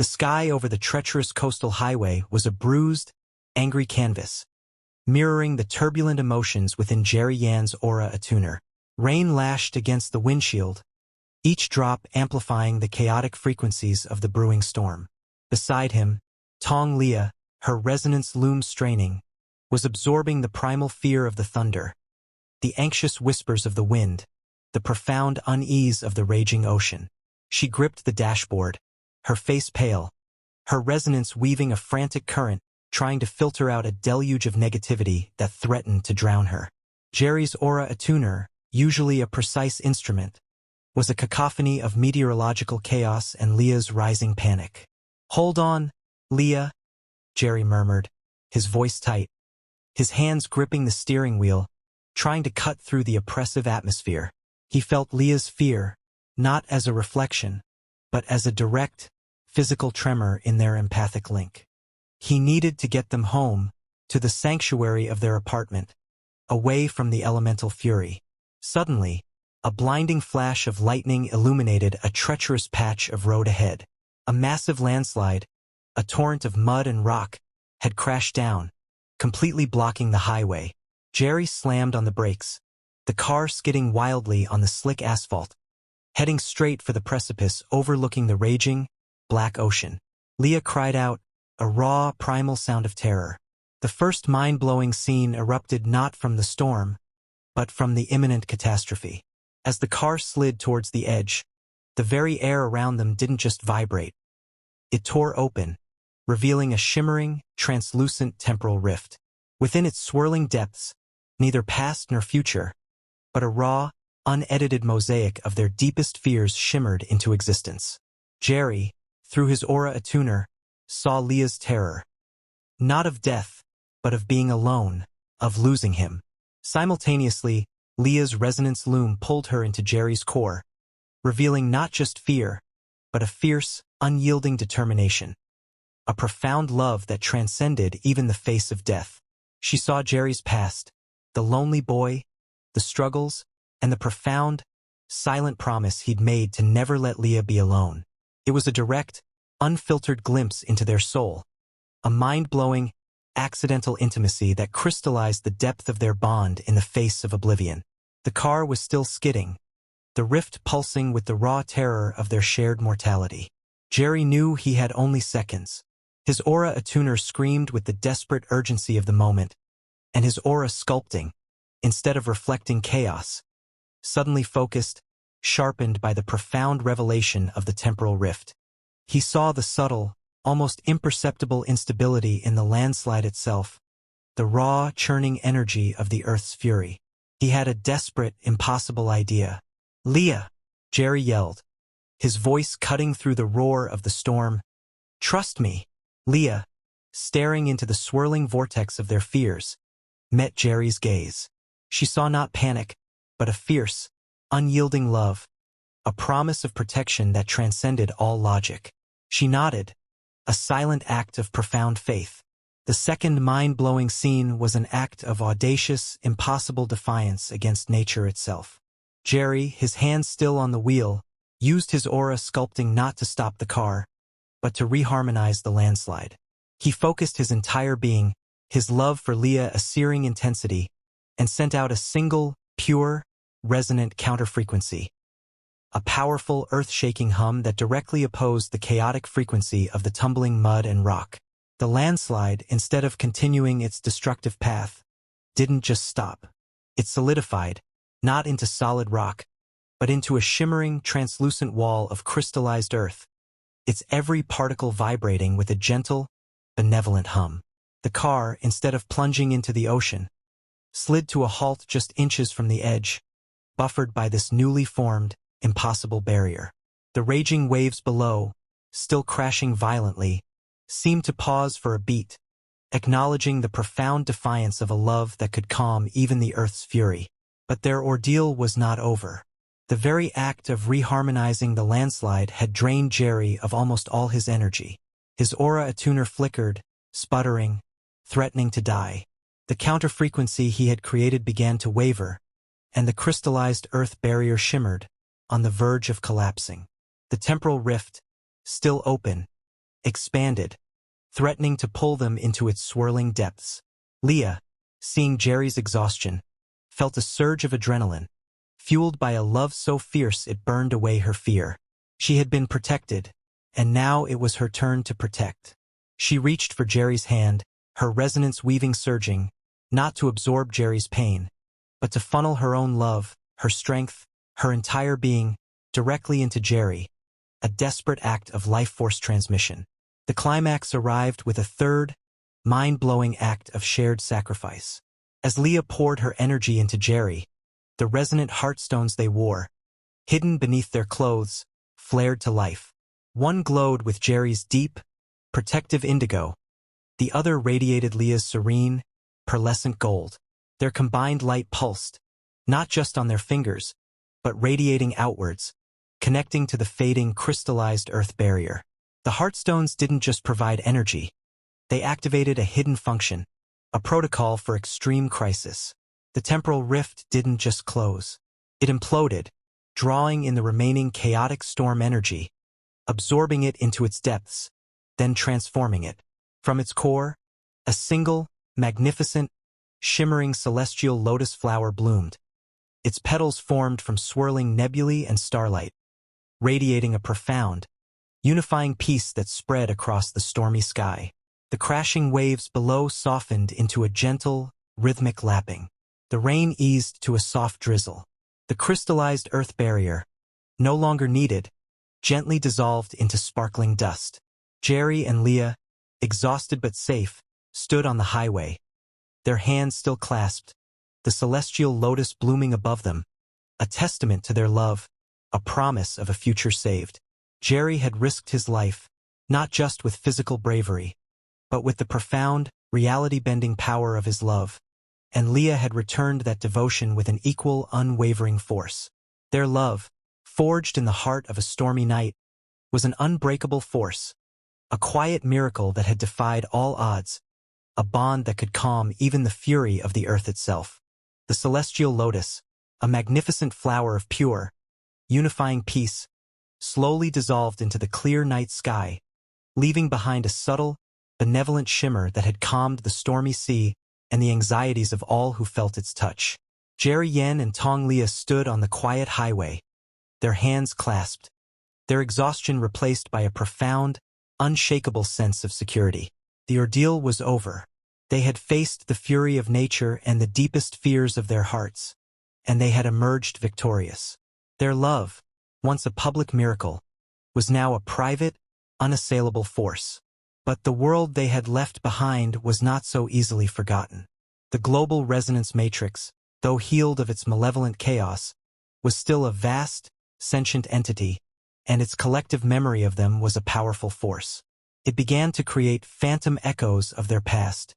The sky over the treacherous coastal highway was a bruised, angry canvas, mirroring the turbulent emotions within Jerry Yan's aura attuner. Rain lashed against the windshield, each drop amplifying the chaotic frequencies of the brewing storm. Beside him, Tong Liya, her resonance loom straining, was absorbing the primal fear of the thunder, the anxious whispers of the wind, the profound unease of the raging ocean. She gripped the dashboard, her face pale, her resonance weaving a frantic current, trying to filter out a deluge of negativity that threatened to drown her. Jerry's aura attuner, usually a precise instrument, was a cacophony of meteorological chaos and Liya's rising panic. "Hold on, Liya," Jerry murmured, his voice tight, his hands gripping the steering wheel, trying to cut through the oppressive atmosphere. He felt Liya's fear, not as a reflection, but as a direct, physical tremor in their empathic link. He needed to get them home, to the sanctuary of their apartment, away from the elemental fury. Suddenly, a blinding flash of lightning illuminated a treacherous patch of road ahead. A massive landslide, a torrent of mud and rock, had crashed down, completely blocking the highway. Jerry slammed on the brakes, the car skidding wildly on the slick asphalt, heading straight for the precipice overlooking the raging, black ocean. Liya cried out, a raw, primal sound of terror. The first mind-blowing scene erupted not from the storm, but from the imminent catastrophe. As the car slid towards the edge, the very air around them didn't just vibrate. It tore open, revealing a shimmering, translucent temporal rift. Within its swirling depths, neither past nor future, but a raw, unedited mosaic of their deepest fears shimmered into existence. Jerry, through his aura attuner, saw Liya's terror. Not of death, but of being alone, of losing him. Simultaneously, Liya's resonance loom pulled her into Jerry's core, revealing not just fear, but a fierce, unyielding determination. A profound love that transcended even the face of death. She saw Jerry's past, the lonely boy, the struggles, and the profound, silent promise he'd made to never let Liya be alone. It was a direct, unfiltered glimpse into their soul, a mind-blowing, accidental intimacy that crystallized the depth of their bond in the face of oblivion. The car was still skidding, the rift pulsing with the raw terror of their shared mortality. Jerry knew he had only seconds. His aura attuner screamed with the desperate urgency of the moment, and his aura sculpting, instead of reflecting chaos, suddenly focused, sharpened by the profound revelation of the temporal rift. He saw the subtle, almost imperceptible instability in the landslide itself, the raw, churning energy of the Earth's fury. He had a desperate, impossible idea. "Liya!" Jerry yelled, his voice cutting through the roar of the storm. "Trust me." Liya, staring into the swirling vortex of their fears, met Jerry's gaze. She saw not panic, but a fierce, unyielding love, a promise of protection that transcended all logic. She nodded, a silent act of profound faith. The second mind-blowing scene was an act of audacious, impossible defiance against nature itself. Jerry, his hands still on the wheel, used his aura sculpting not to stop the car, but to reharmonize the landslide. He focused his entire being, his love for Liya a searing intensity, and sent out a single, pure, resonant counterfrequency. A powerful, earth-shaking hum that directly opposed the chaotic frequency of the tumbling mud and rock. The landslide, instead of continuing its destructive path, didn't just stop. It solidified, not into solid rock, but into a shimmering, translucent wall of crystallized earth, its every particle vibrating with a gentle, benevolent hum. The car, instead of plunging into the ocean, slid to a halt just inches from the edge, buffered by this newly formed, impossible barrier. The raging waves below, still crashing violently, seemed to pause for a beat, acknowledging the profound defiance of a love that could calm even the Earth's fury. But their ordeal was not over. The very act of reharmonizing the landslide had drained Jerry of almost all his energy. His aura attuner flickered, sputtering, threatening to die. The counterfrequency he had created began to waver, and the crystallized Earth barrier shimmered, on the verge of collapsing. The temporal rift, still open, expanded, threatening to pull them into its swirling depths. Liya, seeing Jerry's exhaustion, felt a surge of adrenaline, fueled by a love so fierce it burned away her fear. She had been protected, and now it was her turn to protect. She reached for Jerry's hand, her resonance weaving surging, not to absorb Jerry's pain, but to funnel her own love, her strength, her entire being, directly into Jerry, a desperate act of life force transmission. The climax arrived with a third, mind-blowing act of shared sacrifice. As Liya poured her energy into Jerry, the resonant heartstones they wore, hidden beneath their clothes, flared to life. One glowed with Jerry's deep, protective indigo, the other radiated Liya's serene, pearlescent gold. Their combined light pulsed, not just on their fingers, but radiating outwards, connecting to the fading crystallized earth barrier. The heartstones didn't just provide energy, they activated a hidden function, a protocol for extreme crisis. The temporal rift didn't just close. It imploded, drawing in the remaining chaotic storm energy, absorbing it into its depths, then transforming it. From its core, a single, magnificent, shimmering celestial lotus flower bloomed. Its petals formed from swirling nebulae and starlight, radiating a profound, unifying peace that spread across the stormy sky. The crashing waves below softened into a gentle, rhythmic lapping. The rain eased to a soft drizzle. The crystallized earth barrier, no longer needed, gently dissolved into sparkling dust. Jerry and Liya, exhausted but safe, stood on the highway, their hands still clasped, the celestial lotus blooming above them, a testament to their love, a promise of a future saved. Jerry had risked his life, not just with physical bravery, but with the profound, reality-bending power of his love, and Liya had returned that devotion with an equal, unwavering force. Their love, forged in the heart of a stormy night, was an unbreakable force, a quiet miracle that had defied all odds, a bond that could calm even the fury of the earth itself. The celestial lotus, a magnificent flower of pure, unifying peace, slowly dissolved into the clear night sky, leaving behind a subtle, benevolent shimmer that had calmed the stormy sea and the anxieties of all who felt its touch. Jerry Yan and Tong Liya stood on the quiet highway, their hands clasped, their exhaustion replaced by a profound, unshakable sense of security. The ordeal was over. They had faced the fury of nature and the deepest fears of their hearts, and they had emerged victorious. Their love, once a public miracle, was now a private, unassailable force. But the world they had left behind was not so easily forgotten. The global resonance matrix, though healed of its malevolent chaos, was still a vast, sentient entity, and its collective memory of them was a powerful force. It began to create phantom echoes of their past,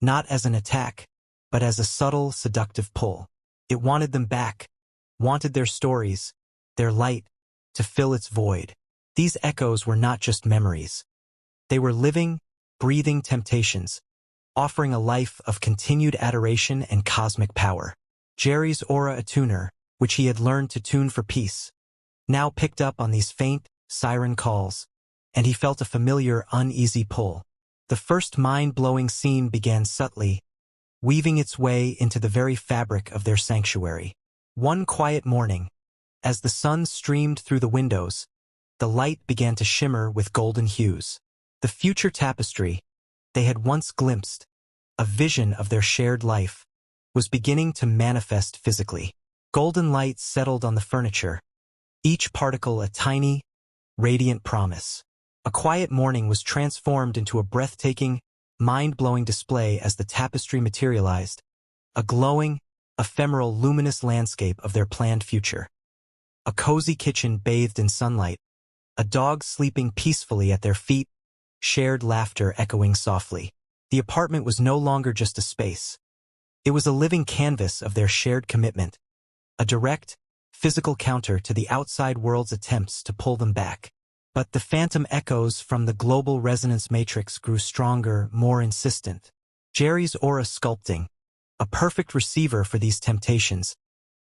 not as an attack, but as a subtle, seductive pull. It wanted them back, wanted their stories, their light, to fill its void. These echoes were not just memories. They were living, breathing temptations, offering a life of continued adoration and cosmic power. Jerry's aura attuner, which he had learned to tune for peace, now picked up on these faint, siren calls, and he felt a familiar, uneasy pull. The first mind-blowing scene began subtly, weaving its way into the very fabric of their sanctuary. One quiet morning, as the sun streamed through the windows, the light began to shimmer with golden hues. The future tapestry they had once glimpsed, a vision of their shared life, was beginning to manifest physically. Golden light settled on the furniture, each particle a tiny, radiant promise. A quiet morning was transformed into a breathtaking, mind-blowing display as the tapestry materialized, a glowing, ephemeral, luminous landscape of their planned future. A cozy kitchen bathed in sunlight, a dog sleeping peacefully at their feet, shared laughter echoing softly. The apartment was no longer just a space. It was a living canvas of their shared commitment, a direct, physical counter to the outside world's attempts to pull them back. But the phantom echoes from the global resonance matrix grew stronger, more insistent. Jerry's aura sculpting, a perfect receiver for these temptations,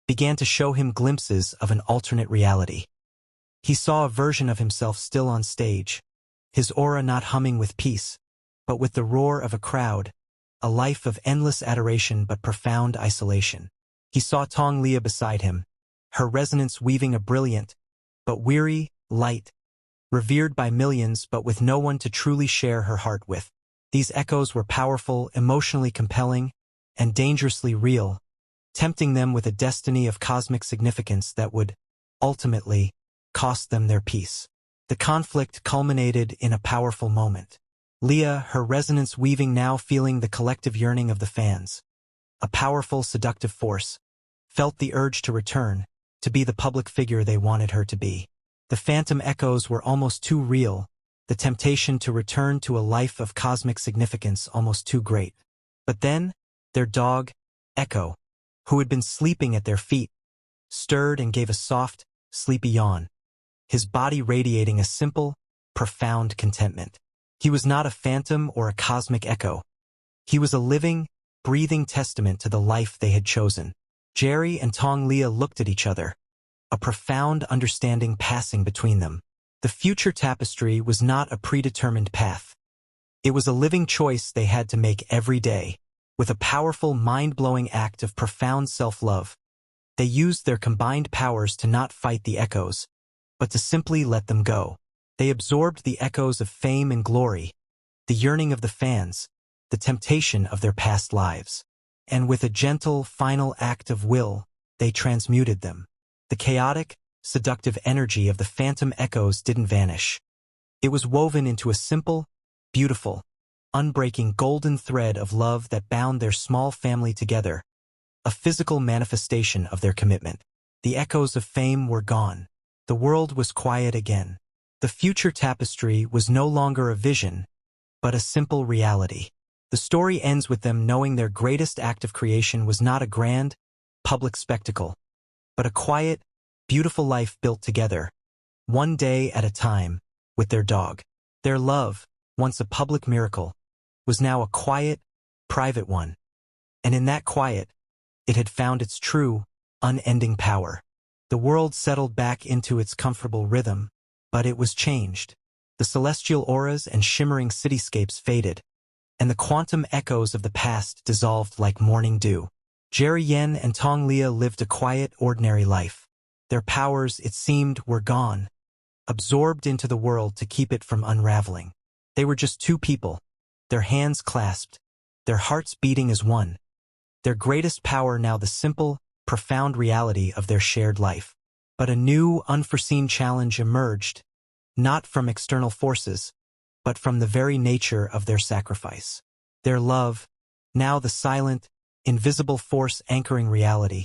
began to show him glimpses of an alternate reality. He saw a version of himself still on stage, his aura not humming with peace, but with the roar of a crowd, a life of endless adoration but profound isolation. He saw Tong Liya beside him, her resonance weaving a brilliant, but weary, light, revered by millions but with no one to truly share her heart with. These echoes were powerful, emotionally compelling, and dangerously real, tempting them with a destiny of cosmic significance that would, ultimately, cost them their peace. The conflict culminated in a powerful moment. Liya, her resonance weaving now feeling the collective yearning of the fans. A powerful, seductive force, felt the urge to return, to be the public figure they wanted her to be. The phantom echoes were almost too real, the temptation to return to a life of cosmic significance almost too great. But then, their dog, Echo, who had been sleeping at their feet, stirred and gave a soft, sleepy yawn, his body radiating a simple, profound contentment. He was not a phantom or a cosmic echo. He was a living, breathing testament to the life they had chosen. Jerry and Tong Liya looked at each other, a profound understanding passing between them. The future tapestry was not a predetermined path. It was a living choice they had to make every day. With a powerful, mind-blowing act of profound self-love, they used their combined powers to not fight the echoes, but to simply let them go. They absorbed the echoes of fame and glory, the yearning of the fans, the temptation of their past lives. And with a gentle, final act of will, they transmuted them. The chaotic, seductive energy of the phantom echoes didn't vanish. It was woven into a simple, beautiful, unbreaking golden thread of love that bound their small family together, a physical manifestation of their commitment. The echoes of fame were gone. The world was quiet again. The future tapestry was no longer a vision, but a simple reality. The story ends with them knowing their greatest act of creation was not a grand, public spectacle, but a quiet, beautiful life built together, one day at a time, with their dog. Their love, once a public miracle, was now a quiet, private one. And in that quiet, it had found its true, unending power. The world settled back into its comfortable rhythm, but it was changed. The celestial auras and shimmering cityscapes faded, and the quantum echoes of the past dissolved like morning dew. Jerry Yen and Tong Liya lived a quiet, ordinary life. Their powers, it seemed, were gone, absorbed into the world to keep it from unraveling. They were just two people, their hands clasped, their hearts beating as one. Their greatest power now the simple, profound reality of their shared life. But a new, unforeseen challenge emerged, not from external forces, but from the very nature of their sacrifice. Their love, now the silent, invisible force anchoring reality,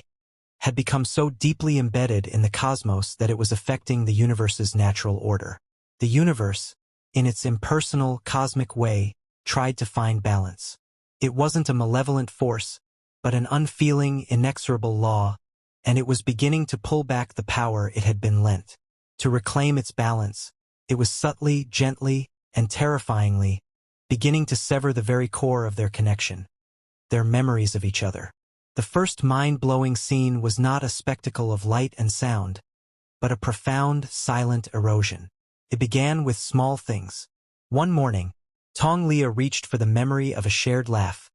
had become so deeply embedded in the cosmos that it was affecting the universe's natural order. The universe, in its impersonal, cosmic way, tried to find balance. It wasn't a malevolent force, but an unfeeling, inexorable law, and it was beginning to pull back the power it had been lent. To reclaim its balance, it was subtly, gently, and terrifyingly beginning to sever the very core of their connection, their memories of each other. The first mind-blowing scene was not a spectacle of light and sound, but a profound, silent erosion. It began with small things. One morning, Tong Liya reached for the memory of a shared laugh,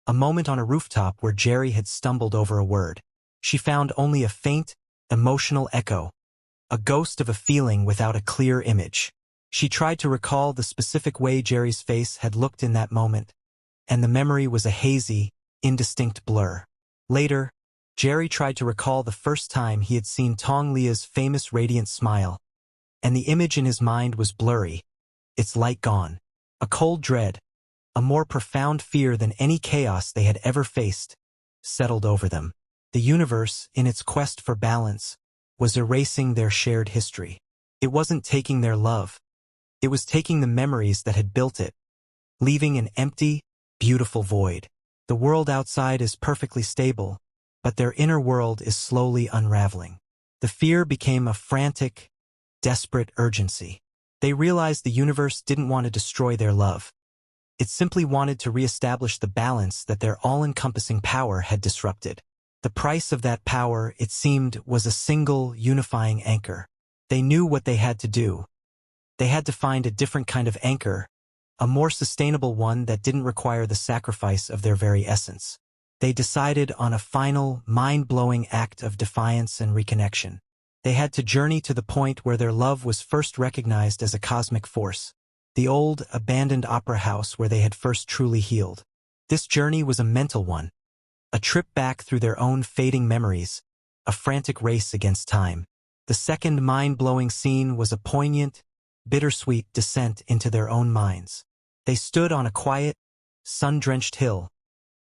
a moment on a rooftop where Jerry had stumbled over a word. She found only a faint, emotional echo, a ghost of a feeling without a clear image. She tried to recall the specific way Jerry's face had looked in that moment, and the memory was a hazy, indistinct blur. Later, Jerry tried to recall the first time he had seen Tong Liya's famous radiant smile, and the image in his mind was blurry, its light gone. A cold dread, a more profound fear than any chaos they had ever faced, settled over them. The universe, in its quest for balance, was erasing their shared history. It wasn't taking their love. It was taking the memories that had built it, leaving an empty, beautiful void. The world outside is perfectly stable, but their inner world is slowly unraveling. The fear became a frantic, desperate urgency. They realized the universe didn't want to destroy their love. It simply wanted to reestablish the balance that their all-encompassing power had disrupted. The price of that power, it seemed, was a single, unifying anchor. They knew what they had to do. They had to find a different kind of anchor, a more sustainable one that didn't require the sacrifice of their very essence. They decided on a final, mind-blowing act of defiance and reconnection. They had to journey to the point where their love was first recognized as a cosmic force, the old, abandoned opera house where they had first truly healed. This journey was a mental one, a trip back through their own fading memories, a frantic race against time. The second mind-blowing scene was a poignant, bittersweet descent into their own minds. They stood on a quiet, sun-drenched hill,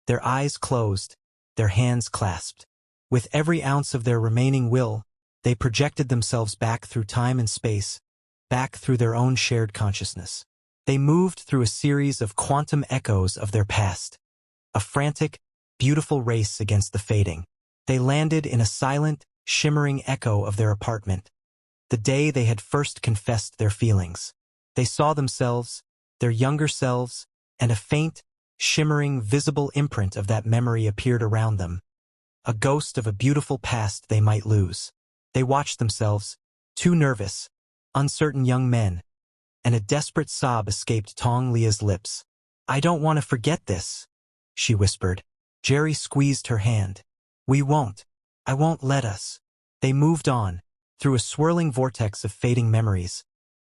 their eyes closed, their hands clasped. With every ounce of their remaining will, they projected themselves back through time and space, back through their own shared consciousness. They moved through a series of quantum echoes of their past, a frantic, beautiful race against the fading. They landed in a silent, shimmering echo of their apartment, the day they had first confessed their feelings. They saw themselves, their younger selves, and a faint, shimmering, visible imprint of that memory appeared around them, a ghost of a beautiful past they might lose. They watched themselves, two nervous, uncertain young men, and a desperate sob escaped Tong Liya's lips. "I don't want to forget this," she whispered. Jerry squeezed her hand. "We won't. I won't let us." They moved on, through a swirling vortex of fading memories,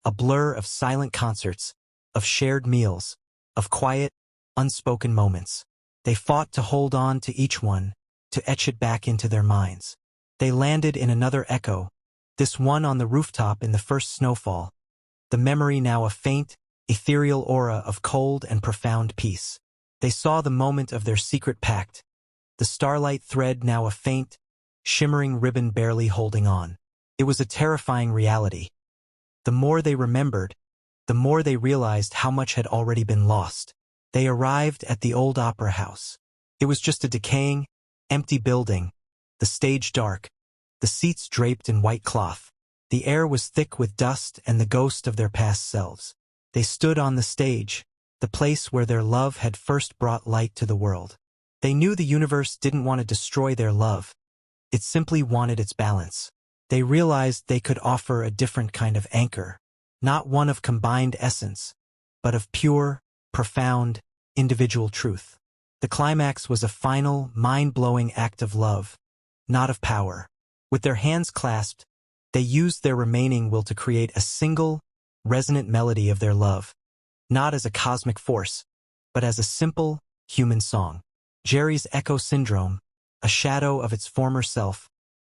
a blur of silent concerts, of shared meals, of quiet, unspoken moments. They fought to hold on to each one, to etch it back into their minds. They landed in another echo, this one on the rooftop in the first snowfall, the memory now a faint, ethereal aura of cold and profound peace. They saw the moment of their secret pact, the starlight thread now a faint, shimmering ribbon barely holding on. It was a terrifying reality. The more they remembered, the more they realized how much had already been lost. They arrived at the old opera house. It was just a decaying, empty building, the stage dark, the seats draped in white cloth. The air was thick with dust and the ghost of their past selves. They stood on the stage, the place where their love had first brought light to the world. They knew the universe didn't want to destroy their love. It simply wanted its balance. They realized they could offer a different kind of anchor, not one of combined essence, but of pure, profound, individual truth. The climax was a final, mind-blowing act of love, not of power. With their hands clasped, they used their remaining will to create a single, resonant melody of their love, not as a cosmic force, but as a simple, human song. Jerry's echo syndrome, a shadow of its former self,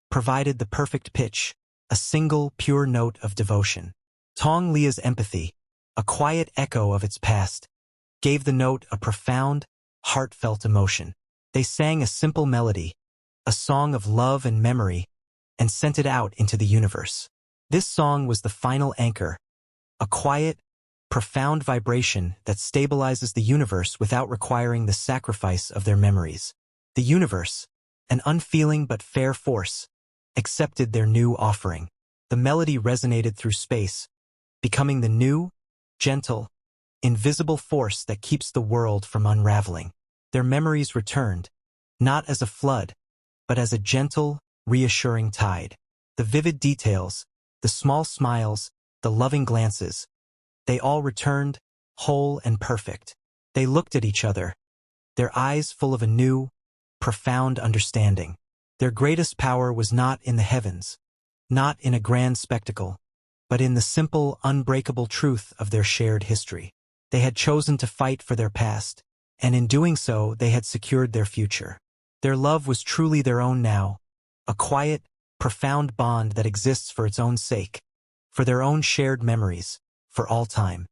provided the perfect pitch, a single, pure note of devotion. Tong Liya's empathy, a quiet echo of its past, gave the note a profound, heartfelt emotion. They sang a simple melody, a song of love and memory, and sent it out into the universe. This song was the final anchor, a quiet, profound vibration that stabilizes the universe without requiring the sacrifice of their memories. The universe, an unfeeling but fair force, accepted their new offering. The melody resonated through space, becoming the new, gentle, invisible force that keeps the world from unraveling. Their memories returned, not as a flood, but as a gentle, reassuring tide. The vivid details, the small smiles, the loving glances, they all returned, whole and perfect. They looked at each other, their eyes full of a new, profound understanding. Their greatest power was not in the heavens, not in a grand spectacle, but in the simple, unbreakable truth of their shared history. They had chosen to fight for their past, and in doing so they had secured their future. Their love was truly their own now, a quiet, profound bond that exists for its own sake, for their own shared memories, for all time.